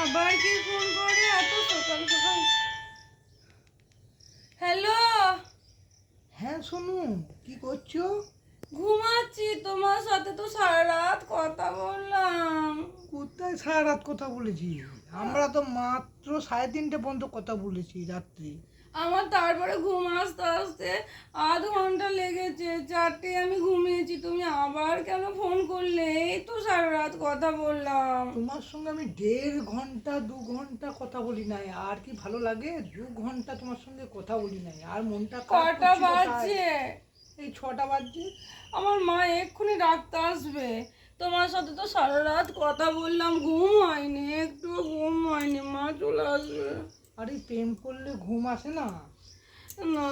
আবার কি ফোন করে এত সকাল সকাল? হ্যালো। হ্যাঁ সোনু, কি করছো? ঘুমাচ্ছি, তোমার সাথে তো সারা রাত কথা বললাম। কোথায় সারা রাত কথা বলেছি? আমরা তো মাত্র 3:30 পর্যন্ত কথা বলেছি রাত্রি। আমার তারপরে ঘুম আসতে আসতে আধ ঘন্টা লেগেছে, 4টে আমি ঘুমিয়েছি। তুমি আবার কেন ফোন করলে? এই তো সারা রাত কথা বললাম। তোমার সঙ্গে আমি 1.5 ঘন্টা 2 ঘন্টা কথা বলি নাই, আর কি ভালো লাগে? 2 ঘন্টা তোমার সঙ্গে কথা বলি নাই, আর মনটা খারাপ কটা করছিল তাই। বাজছে? এই 6টা বাজছে। আমার মা এক্ষুনি ডাকতে আসবে। তোমার সাথে তো সারা রাত কথা বললাম, ঘুম হয়নি, একটু ঘুম হয়নি, মা চলে আসবে। আরে প্রেম করলে ঘুম আসে না? না,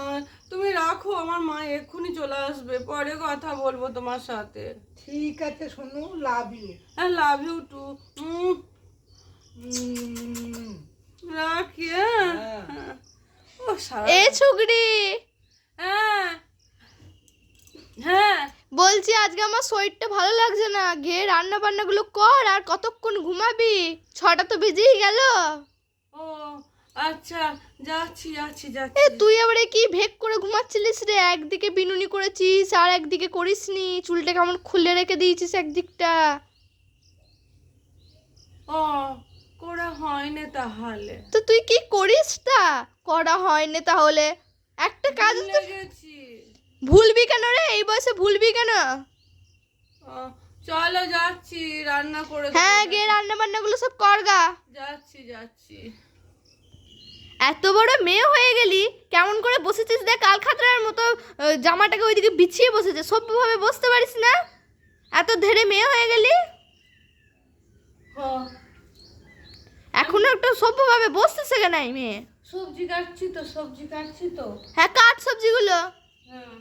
তুমি রাখো, আমার মা এক্ষুনি চলে আসবে, পরে কথা বলবো তোমার সাথে। ঠিক আছে Sonu, love you. I love you too. রাখি, হ্যাঁ? হ্যাঁ। ও সারা এ ছুগড়ি, হ্যাঁ হ্যাঁ। বলছি আজকে আমার শরীরটা ভালো লাগছে না, গিয়ে রান্না বান্নাগুলো কর। আর কতক্ষণ ঘুমাবি? 6টা তো বেজেই গেল। ও আচ্ছা, যাচ্ছি যাচ্ছি এ যাচ্ছি। তুই আবার কি ভেক করে ঘুমাচ্ছিলিস রে? একদিকে বিনুনি করেছিস আর একদিকে করিসনি, চুলটা কেমন খুলে রেখে দিয়েছিস একদিকটা। ও করা হয়নি তাহলে। তো তুই কি করিস তা? করা হয়নি তাহলে? একটা কাজ তো ভুলে গেছি। ভুলবি কেন রে? এই বয়সে ভুলবি কেন? ও, চলো যাচ্ছি, রান্না করে দেবো। হ্যাঁ, গিয়ে রান্না বান্নাগুলো সব কর গা। যাচ্ছি যাচ্ছি। এত বড় মেয়ে হয়ে গেলি, কেমন করে বসেছিস দেখ, কাল খাতরার মতো। জামাটাকে ওইদিকে বিছিয়ে বসেছে, সভ্যভাবে বসতে পারিস না? এত ধেড়ে মেয়ে হয়ে গেলি, ও, এখনো একটু সভ্যভাবে বসতে শেখে নাই মেয়ে। সবজি কাটছি তো, সবজি কাটছি তো। হ্যাঁ, কাট সবজিগুলো। হ্যাঁ।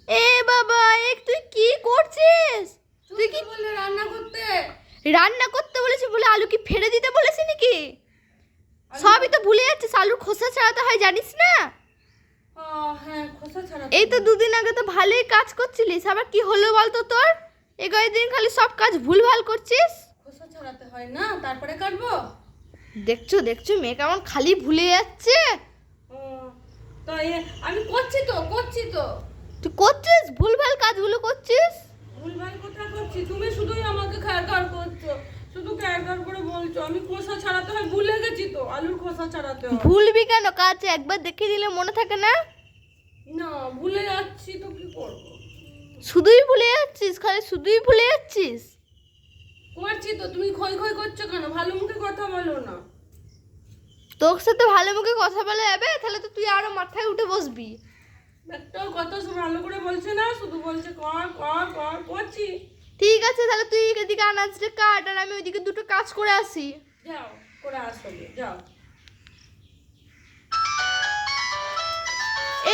এ বাবা, তুই কি করছিস? তুই কি বললে রান্না করতে? রান্না করতে বলেছি বলে আলু কি ফেলে দিতে বলেছি নাকি? সবই তো ভুলে যাচ্ছিস, আলুর খোসা ছাড়াতে হয় জানিস না? ও হ্যাঁ, খোসা ছাড়া। এই তো 2 দিন আগে তো ভালোই কাজ করছিলিস, আবার কি হলো বলতো তোর? এই কয়েকদিন খালি সব কাজ ভুলভাল করছিস। খোসা ছাড়াতে হয় না, তারপরে কাটবো। দেখছো দেখছো, মেয়ে কেমন খালি ভুলে যাচ্ছে। ও, তাই আমি করছি তো, করছি তো। তুই করছিস ভুলভাল কাজগুলো করছিস। ভুলভাল কথা করছি, তুমি শুধুই আমাকে খ্যারখার করছো, শুধু খ্যারখার করে বলছো। আমি খোসা ছাড়াতে হয় ভুলে গেছি তো, আলুর খোসা ছাড়াতে হয়। ভুলবি কেন? কাজ একবার দেখিয়ে দিলে মনে থাকে না? না, ভুলে যাচ্ছি তো, কি করবো? শুধুই ভুলে যাচ্ছিস, খালি শুধুই ভুলে যাচ্ছিস। করছি তো, তুমি খই খই করছো কেন? ভালো মুখে কথা বলো না। তোর সাথে ভালো মুখে কথা বলা যাবে? তাহলে তো তুই আরো মাথায় উঠে বসবি। একটাও কথা ভালো করে বলছে না, শুধু বলছে কর কর কর, করছি। ঠিক আছে, তাহলে তুই এদিকে আনাজটা কাট আর আমি ওইদিকে দুটো কাজ করে আসি। যাও, করে আসো গিয়ে, যাও।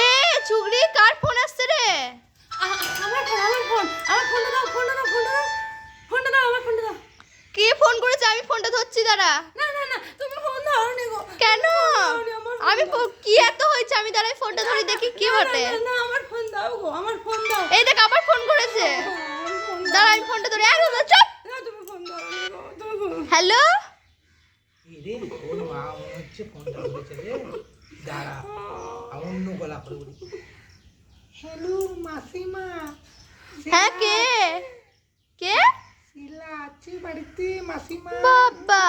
এ চুগড়ি, কার ফোন আসছে রে? আমার ফোন, আমার ফোন, আমার ফোনটা দাও, ফোনটা দাও, ফোনটা দাও, ফোনটা দাও, আমার ফোনটা দাও। কে ফোন করেছে? আমি ফোনটা ধরছি, দাঁড়া। না না না, তুমি ফোন ধরনি গো। কেন? আমার আমি কি এত হয়েছে? আমি দাঁড়াই ফোনটা ধরে দেখি কি বটে। না না, আমার ফোন দাও গো, আমার ফোন দাও। এই দেখ, আবার ফোন করেছে। আমার ফোন দাও। দাঁড়া, আমি ফোনটা ধরে চুপ। না, তুমি ফোন দাও গো, তুমি ফোন। হ্যালো, রে ওর মা মনে হচ্ছে ফোনটা ধরেছে রে। দাঁড়া, অন্য গলা করে বলি। হ্যালো মাসিমা। হ্যাঁ কে? কে? শিলা আছে বাড়িতে মাসিমা? বাবা,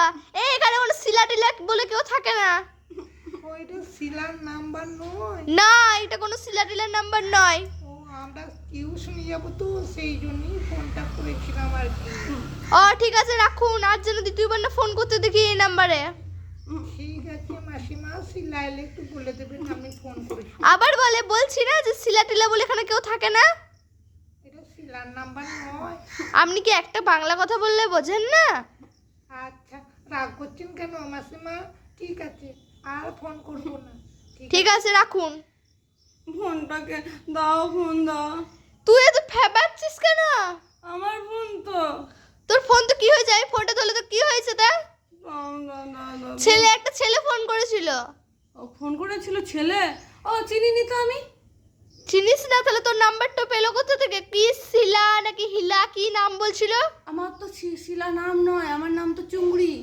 এখানে কোনো শিলা টিলা বলে কেউ থাকে না। ওইটা শিলার নাম্বার নয়। না, এটা কোনো শিলা টিলার নাম্বার নয়। ও, আমরা টিউশনি যাবো তো, সেই জন্যই ফোনটা করেছিলাম আর কি। ও ঠিক আছে, রাখুন। আর যেন দ্বিতীয়বার না ফোন করতে দেখি এই নাম্বারে। ঠিক আছে মাসিমা, শিলা এলে একটু বলে দেবেন আমি ফোন করেছি। আবার বলছি না যে শিলা টিলা বলে এখানে কেউ থাকে না। এটা শিলার নাম্বার নয়। আপনি কি একটা বাংলা কথা বললে বোঝেন না? আচ্ছা, রাগ করছেন কেন মাসিমা? ঠিক আছে, আর ফোন করবো না। ঠিক আছে, রাখুন। ফোনটাকে দাও, ফোন দাও। তুই এত ফেবাচ্ছিস কেন? আমার ফোন তো। তোর ফোন তো কি হয়েছে? আমি ফোনটা ধরলে তো কি হয়েছে তা? দাও, দাও, দাও, দাও। একটা ছেলে ফোন করেছিল। ও ফোন করেছিল ছেলে? ও চিনিনি তো আমি। চিনিস না? তাহলে তোর নাম্বারটা পেলো কোথা থেকে? কি শিলা নাকি হিলা কি নাম বলছিল? আমার তো শিলা নাম নয়, আমার নাম তো চুংড়ি।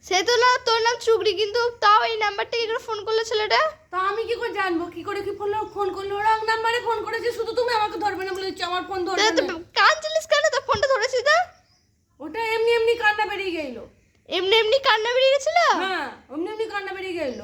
সে তো না, তোর নাম চুগড়ি, কিন্তু তাও এই নাম্বারটা কি করে ফোন করলো ছেলেটা? তা আমি কি করে জানবো কি করে কি ফোন করলো? রং নাম্বারে ফোন করেছে, শুধু তুমি আমাকে ধরবে না বলে দিচ্ছ, আমার ফোন ধরবে না। কাঁদছিলিস কেন? তোর ফোনটা ধরেছিস তো? ওটা এমনি এমনি কান্না বেরিয়ে গেল। এমনি এমনি কান্না বেরিয়ে গেছিল? হ্যাঁ, এমনি এমনি কান্না বেরিয়ে গেল।